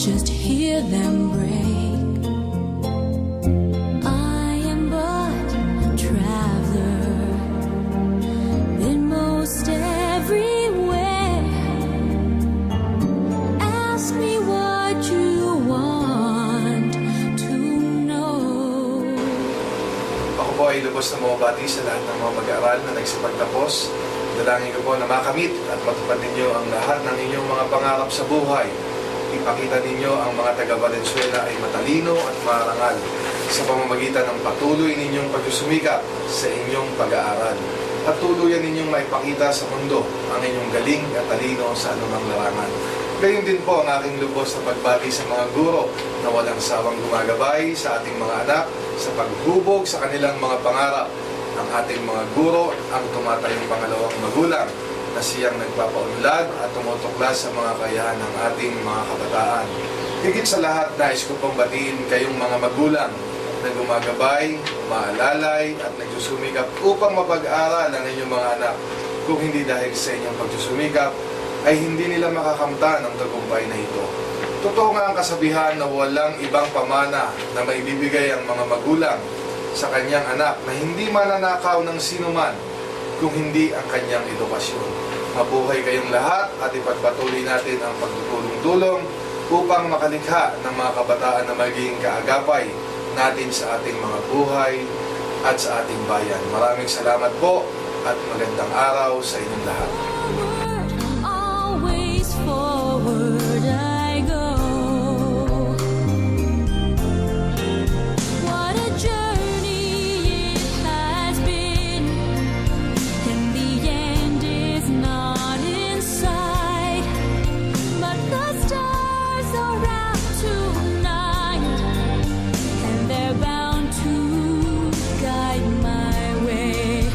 just hear them break. I am but a traveler, been most everywhere. Ask me what you want to know. Ako po ay lubos na bumabati sa lahat ng mga mag-aaral na nagsipagtapos. Dalangin ko po na makamit at matupad ninyo ang lahat ng inyong mga pangarap sa buhay. Ipakita ninyo ang mga taga-Valenzuela ay matalino at marangal sa pamamagitan ng patuloy ninyong pagsusumikap sa inyong pag-aaral. At tuluyan ninyong maipakita sa mundo ang inyong galing at talino sa anumang larangan. Gayon din po ang aking lubos na pagbati sa mga guro na walang sawang gumagabay sa ating mga anak sa paghubog sa kanilang mga pangarap. Ang ating mga guro ang tumatayong pangalawang magulang na siyang nagpapaunlad at tumutuklas sa mga kakayahan ng ating mga kabataan. Higit sa lahat, nais ko pong batiin kayong mga magulang na gumagabay, umaalalay at nagsusumikap upang mapag-aral ang inyong mga anak. Kung hindi dahil sa inyong pagsusumikap, ay hindi nila makakamtan ang tagumpay na ito. Totoo nga ang kasabihan na walang ibang pamana na maibibigay ang mga magulang sa kanyang anak na hindi mananakaw ng sinuman kung hindi ang kanyang edukasyon. Mabuhay kayong lahat at ipagpatuloy natin ang pagtutulong-tulong upang makalikha ng mga kabataan na maging kaagapay natin sa ating mga buhay at sa ating bayan. Maraming salamat po at magandang araw sa inyong lahat. Always forward I go. What a journey it has been, and the end is not in sight, but the stars are out tonight, and they're bound to guide my way.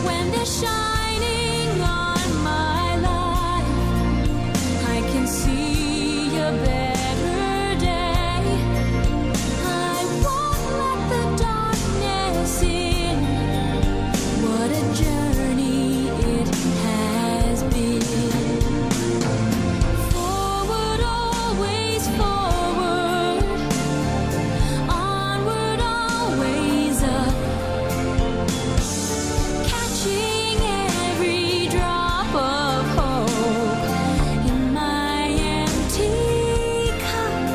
When they're shining on my life, I can see a better day. I won't let the darkness in. What a journey it has been. Forward, always forward. Onward, always up. Catching every drop of hope in my empty cup.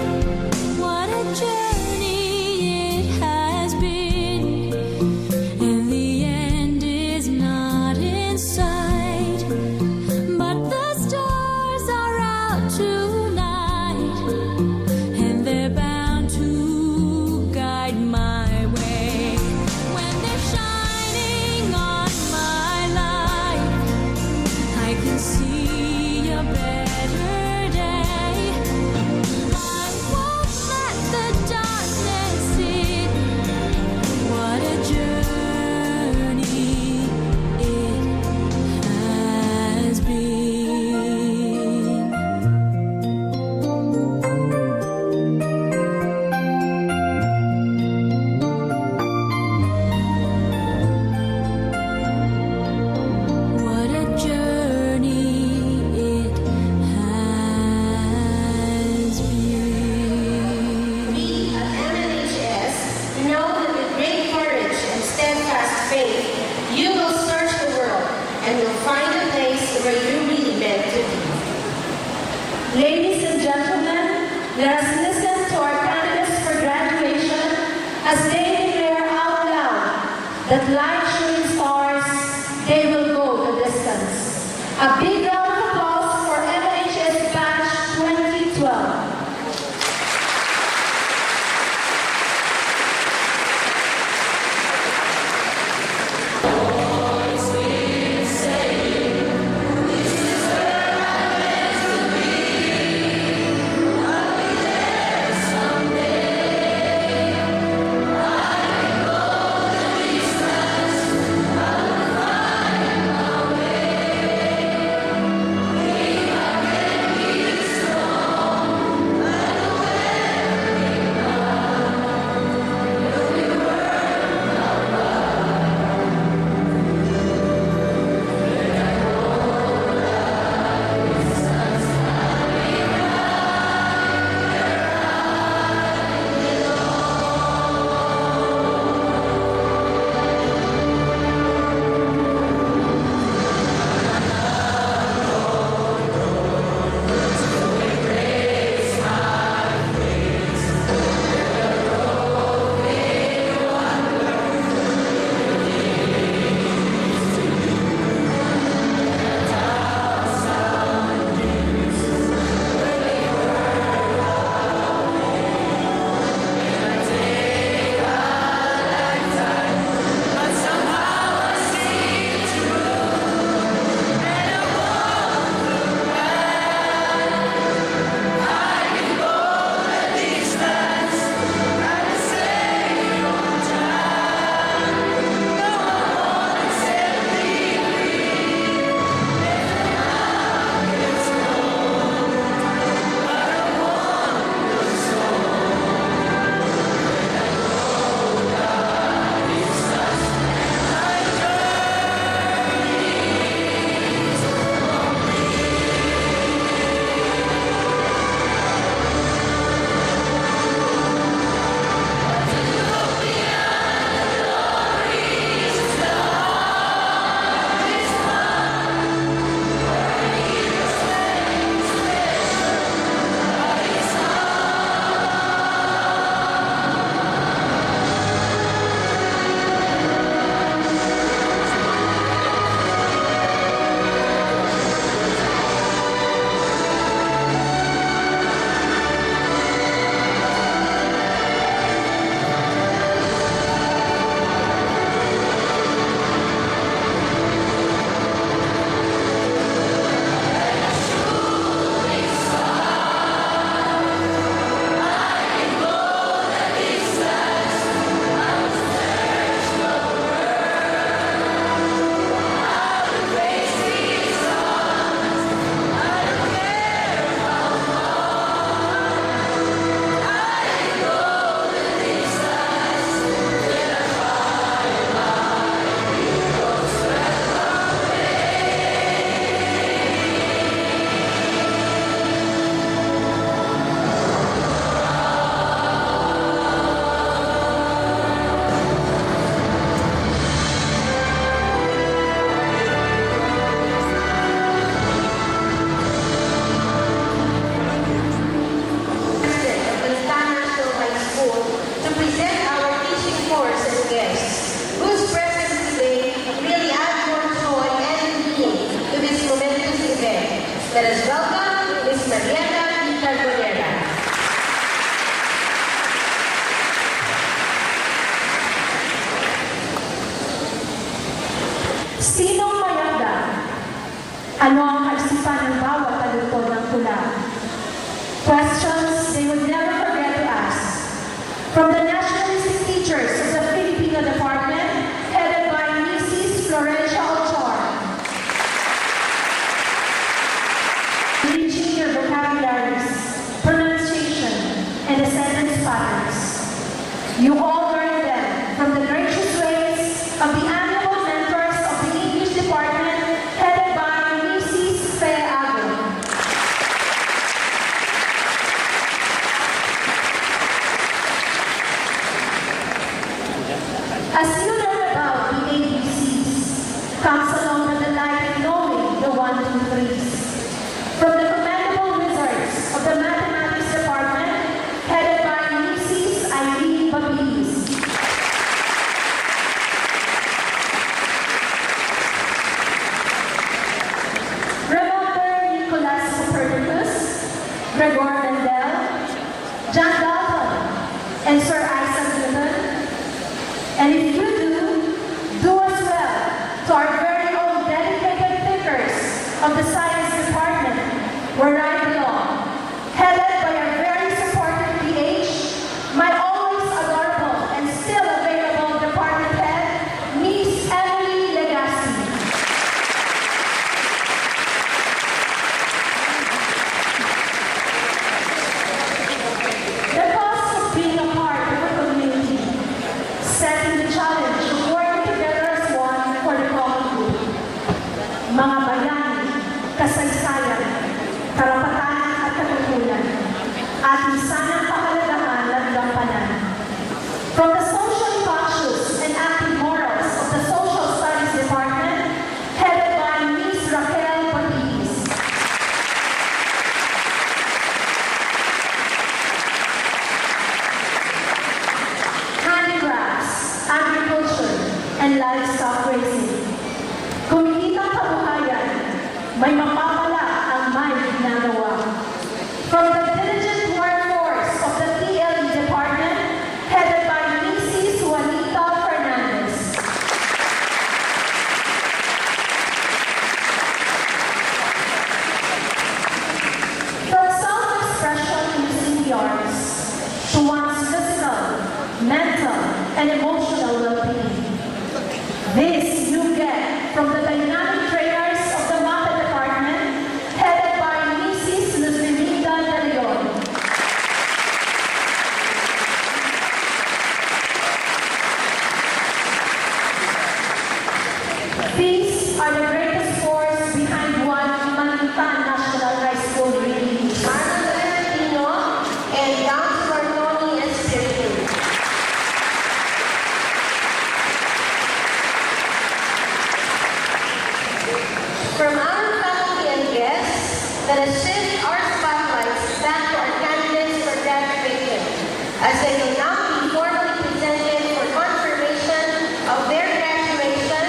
What a journey it has been, and the end is not in sight, but the stars are out tonight, and they're bound to guide my way. When they're shining on my life, I can see a better day. I won't let the darkness in. What a journey it has been. What a journey it has been. We at MNHS know that with great courage and steadfast faith, you will search the world and will find a place where you're really meant to be. Ladies and gentlemen, let us listen to our candidates for graduation as they declare out loud that like shooting stars, they will go the distance. A big round of applause for MNHS Batch 2012. Someday I go the distance. Ano ang kaisipan ng bawat talukod ng tula? Questions they would never forget to ask. From the nationalistic teachers of the Filipino Department, headed by Mrs. Florencia Ochoa, reaching your vocabularies, pronunciation, and the sentence patterns. You all learned them from the gracious ways of the amiable mentors of the English Department, headed by Mrs. Fe Ago. As you learn about the ABCs, comes along with the light in knowing the 1, 2, 3s. From the commendable wizards of the Mathematics Department, headed by Mrs. Irene Babilis. Remember Nicholas Copernicus, Gregor Mendel, John Dalton, and Sir Isaac Newton? And if you do as well to our very own dedicated thinkers of the Science Department, where I belong, headed by our very supportive PH, my always adorable and still available department head, Miss Emily Legaspi. The cost of being a part of a community, setting the challenge of working together as one for the common good. Mga bayani, kasaysayan, karapatan at katutunan, ating sanang pahalagahan at gampanan. From the socially conscious and active morals of the Social Studies Department, headed by Ms. Raquel Babilis. Handicrafts, agriculture, and livestock raising. Kumikitang kabuhayan, may mapapala ang may ginagawa. From the diligent workforce of the TLE Department, headed by Mrs. Juanita Fernandez. From self-expression using the arts to one's physical, mental, and emotional well-being. This you get from the dynamic trainers of the Math Department, headed by Mrs. Lucinda De Leon. These are the greatest force behind one Manintan National High School reading. Arnold Pino and Dance Marconi Espiritu. From our faculty and guests, let us shift our spotlights back to our candidates for graduation, as they will now be formally presented for confirmation of their graduation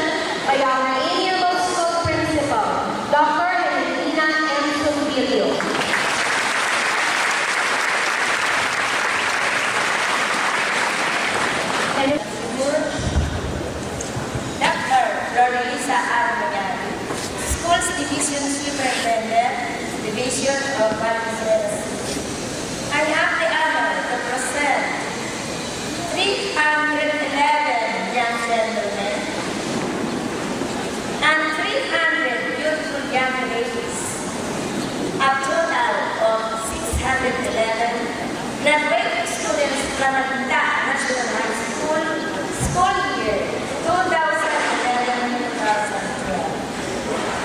by our amiable school principal, Dr. Emelina M. Sumbilio. And it- Dr. Lorelisa Armayan, Schools Division Superintendent, Division of Valenzuela City. I have the honor to present 311 young gentlemen and 300 beautiful young ladies, a total of 611 graduate students from Matinta National High School, school year 2011-2012.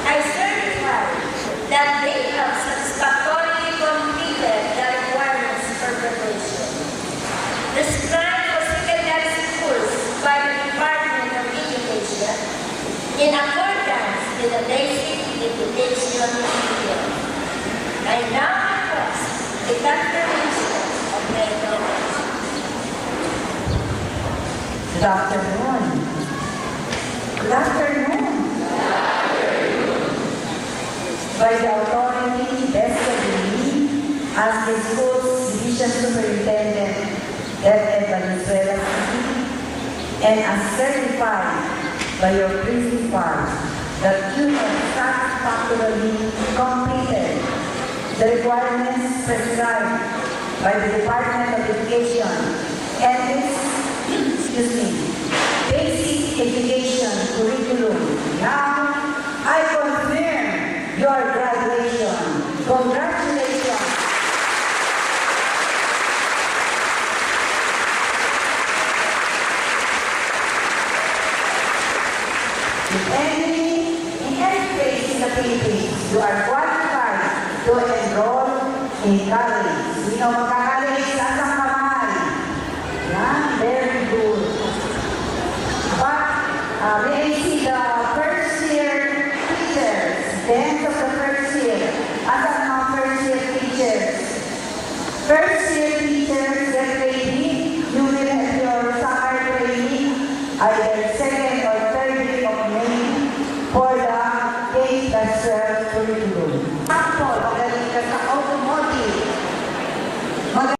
I certify that they have satisfactorily completed the requirements for graduation prescribed for secondary schools by the Department of Education in accordance with the basic education material. I now request the confirmation of my graduation. Dr. Ron. Good afternoon. By the authority vested in me as the school's division superintendent at Valenzuela City, and as certified by your principal that you have satisfied satisfactorily completed the requirements prescribed by the Department of Education and its, basic education curriculum. Now, I confirm your graduation. Congratulations. In any place in the Philippines, you are qualified to enroll in college. Sino magka-college? Sasang kamay. Yan, very good. But, may I see the first year teachers, the end of the first year. Asan mga first year teachers? First year teachers, get ready. You will have your summer training either second or third week of May for the K-12 curriculum. Example, magaling ka sa automotive.